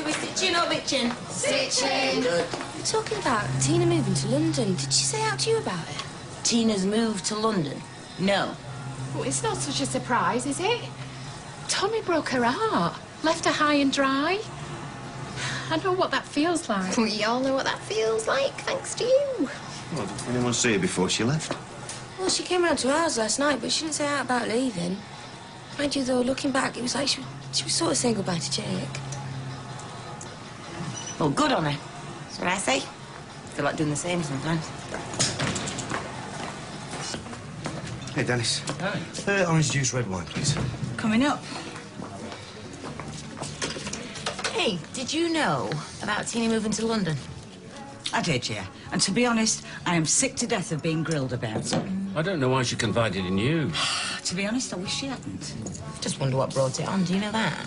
we stitching or bitching? Stitching. Good. We're talking about Tina moving to London. Did she say out to you about it? Tina's moved to London? No. Well, it's not such a surprise, is it? Tommy broke her heart, left her high and dry. I know what that feels like. We all know what that feels like, thanks to you. Well, did anyone see her before she left? Well, she came round to ours last night, but she didn't say out about leaving. Mind you, though, looking back, it was like she was sort of saying goodbye to Jake. Well, good on her. That's what I say. I feel like doing the same sometimes. Hey, Dennis. Hi. Orange juice, red wine, please. Coming up. Hey, did you know about Tina moving to London? I did, yeah. And to be honest, I am sick to death of being grilled about it. I don't know why she confided in you. To be honest, I wish she hadn't. Just wonder what brought it on. Do you know that?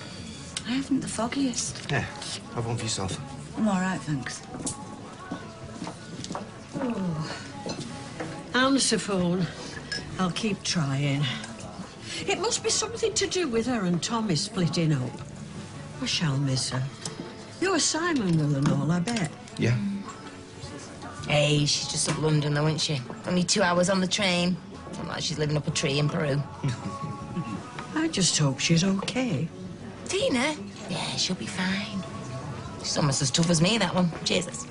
I haven't the foggiest. Yeah, have one for yourself. I'm all right, thanks. Answer phone. I'll keep trying. It must be something to do with her and Tommy splitting up. I shall miss her. You're Simon will and all, I bet. Yeah. Hey, she's just up London, though, isn't she? Only 2 hours on the train. Not like she's living up a tree in Peru. I just hope she's okay. Tina? Yeah, she'll be fine. She's almost as tough as me, that one. Jesus.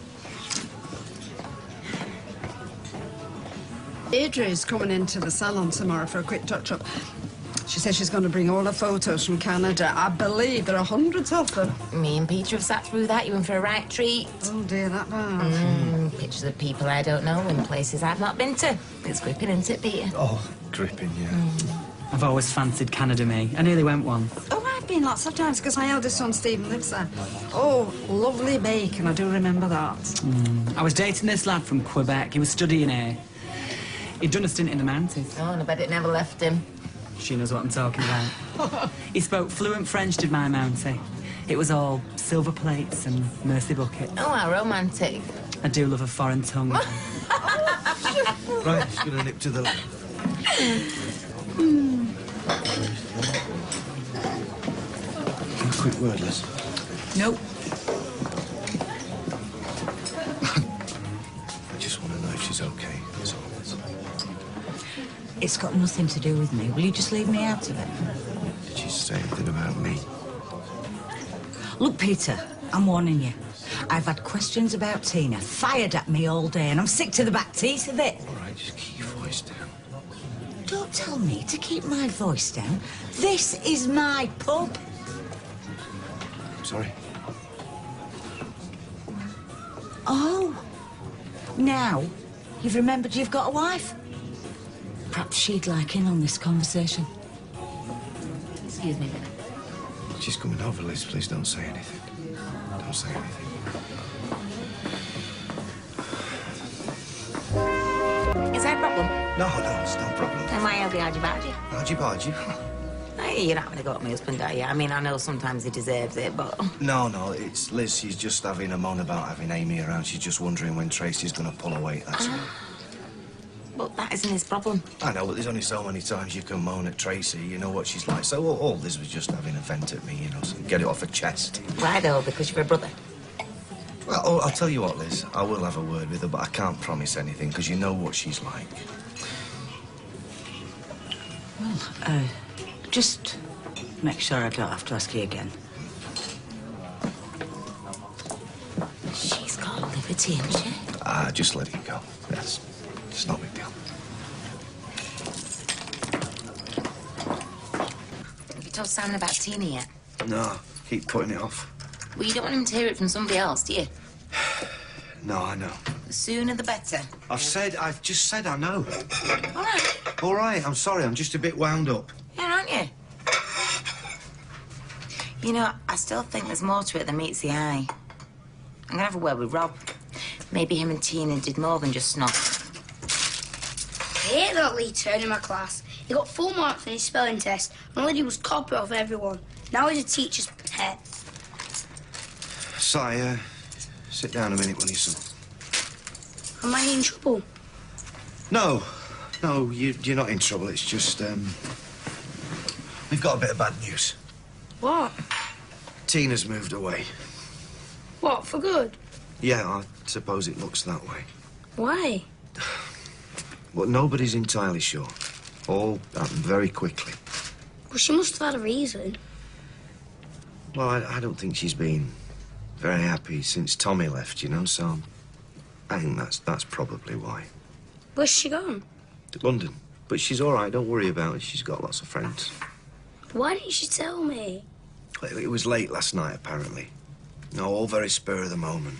Deirdre's coming into the salon tomorrow for a quick touch-up. She says she's going to bring all her photos from Canada. I believe there are hundreds of them. Me and Peter have sat through that. You in for a right treat. Oh, dear, that bad. Pictures of people I don't know in places I've not been to. It's gripping, isn't it, Peter? Oh, gripping, yeah. I've always fancied Canada, me. I nearly went once. Oh, I've been lots of times because my eldest son, Stephen, lives there. Oh, lovely bacon. I do remember that. I was dating this lad from Quebec. He was studying here. He'd done a stint in the mountains. Oh, and I bet it never left him. She knows what I'm talking about. He spoke fluent French, did my Mountie. It was all silver plates and mercy buckets. Oh, how romantic. I do love a foreign tongue. Right, just gonna nip to the left. A quick word, Liz. Nope. I just want to know if she's okay. That's all. It's got nothing to do with me. Will you just leave me out of it? Did she say anything about me? Look, Peter, I'm warning you. I've had questions about Tina fired at me all day, and I'm sick to the back teeth of it. All right, just keep your voice down. Don't tell me to keep my voice down. This is my pub. Sorry. Oh. Now, you've remembered you've got a wife? Perhaps she'd like in on this conversation. Excuse me. She's coming over, Liz. Please don't say anything. Don't say anything. Is that a problem? No, it's no problem. Then why are they argy-bargy? Argy-bargy? Hey, you're not going to go at my husband, are you? I mean, I know sometimes he deserves it, but... No, it's Liz. She's just having a moan about having Amy around. She's just wondering when Tracy's going to pull her weight, that's all. But that isn't his problem. I know, but there's only so many times you can moan at Tracy. You know what she's like. So all Liz was just having a vent at me, you know, so get it off her chest. Why, though? Because you're a brother? Well, I'll tell you what, Liz. I will have a word with her, but I can't promise anything, because you know what she's like. Well, just make sure I don't have to ask you again. She's got liberty, hasn't she? Just let it go. Yes. It's no big deal. Have you told Simon about Tina yet? No, keep putting it off. Well, you don't want him to hear it from somebody else, do you? No, I know. The sooner the better. I've just said I know. All right. All right, I'm sorry, I'm just a bit wound up. Yeah, aren't you? You know, I still think there's more to it than meets the eye. I'm gonna have a word with Rob. Maybe him and Tina did more than just snob. I hate that Lee Turner in my class. He got full marks on his spelling test, and all he did was copy off everyone. Now he's a teacher's pet. Si, sit down a minute, will you, son? Am I in trouble? No, you're not in trouble. It's just, we've got a bit of bad news. What? Tina's moved away. for good? Yeah, I suppose it looks that way. Why? Well, nobody's entirely sure. All happened very quickly. Well, she must have had a reason. Well, I don't think she's been very happy since Tommy left, you know, so I think that's probably why. Where's she gone? To London. But she's all right, don't worry about it. She's got lots of friends. Why didn't she tell me? It was late last night, apparently. No, all very spur of the moment.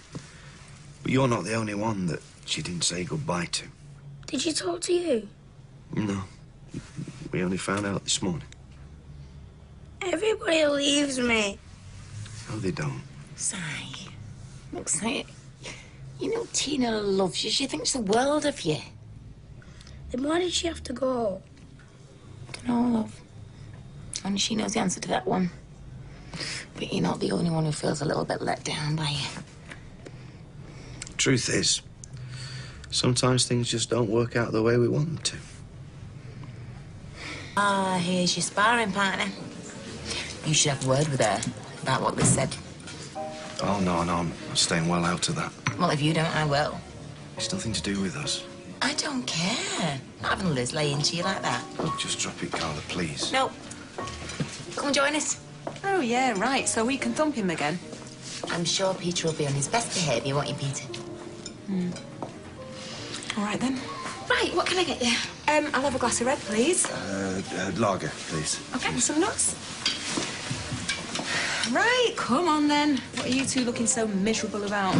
But you're not the only one that she didn't say goodbye to. Did she talk to you? No. We only found out this morning. Everybody leaves me. No, they don't. Si, looks like... You know Tina loves you. She thinks the world of you. Then why did she have to go? Don't know, love. Only she knows the answer to that one. But you're not the only one who feels a little bit let down by you. Truth is, sometimes things just don't work out the way we want them to. Ah, here's your sparring partner. You should have a word with her about what they said. Oh, no, I'm staying well out of that. Well, if you don't, I will. It's nothing to do with us. I don't care. Not having Liz lay into you like that. Oh, just drop it, Carla, please. No. Come and join us. Oh, yeah, right. So we can thump him again. I'm sure Peter will be on his best behaviour, won't you, Peter? All right, then. Right, what can I get you? I'll have a glass of red, please. Lager, please. Okay, and some nuts. Right, come on, then. What are you two looking so miserable about?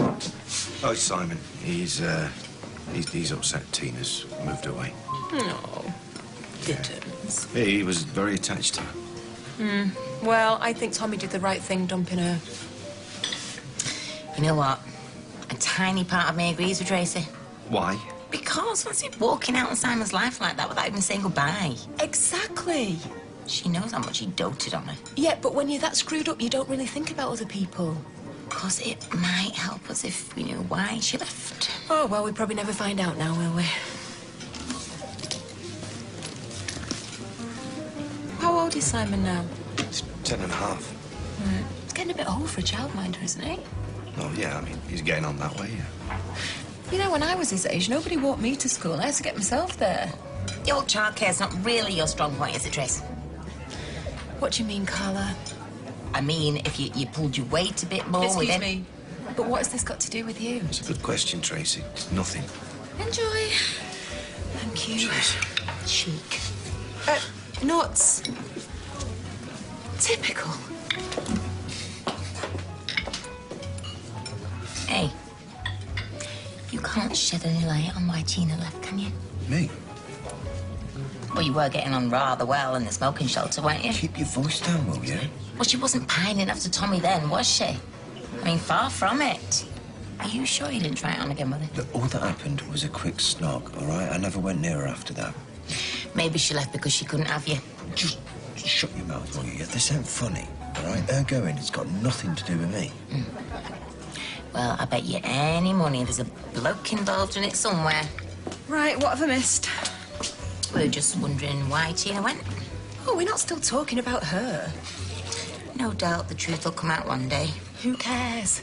Oh, it's Simon. He's upset Tina's moved away. No, didn't. Yeah, he was very attached to her. Well, I think Tommy did the right thing dumping her. You know what? A tiny part of me agrees with Tracy. Why? Because what's it walking out in Simon's life like that without even saying goodbye? Exactly. She knows how much he doted on her. Yeah, but when you're that screwed up, you don't really think about other people. Because it might help us if we knew why she left. Oh, well, we'll probably never find out now, will we? How old is Simon now? It's 10 and a half. Right. He's getting a bit old for a childminder, isn't he? Oh, yeah, I mean, he's getting on that way, yeah. You know, when I was his age, nobody walked me to school. I had to get myself there. Your childcare's not really your strong point, is it, Trace? What do you mean, Carla? I mean, if you pulled your weight a bit more with Excuse him... me, but what has this got to do with you? It's a good question, Tracy. It's nothing. Enjoy. Thank you. Cheers. Cheek. Nuts. Typical. Hey, you can't shed any light on why Tina left, can you? Me? Well, you were getting on rather well in the smoking shelter, weren't you? Keep your voice down, will you? Well, she wasn't pining after Tommy then, was she? I mean, far from it. Are you sure you didn't try it on again with her? Look, all that happened was a quick snog, all right? I never went near her after that. Maybe she left because she couldn't have you. Just shut your mouth, will you? This ain't funny, all right? Her going, it's got nothing to do with me. Well, I bet you any money there's a bloke involved in it somewhere. Right, what have I missed? We're just wondering why Tina went. Oh, we're not still talking about her. No doubt the truth will come out one day. Who cares?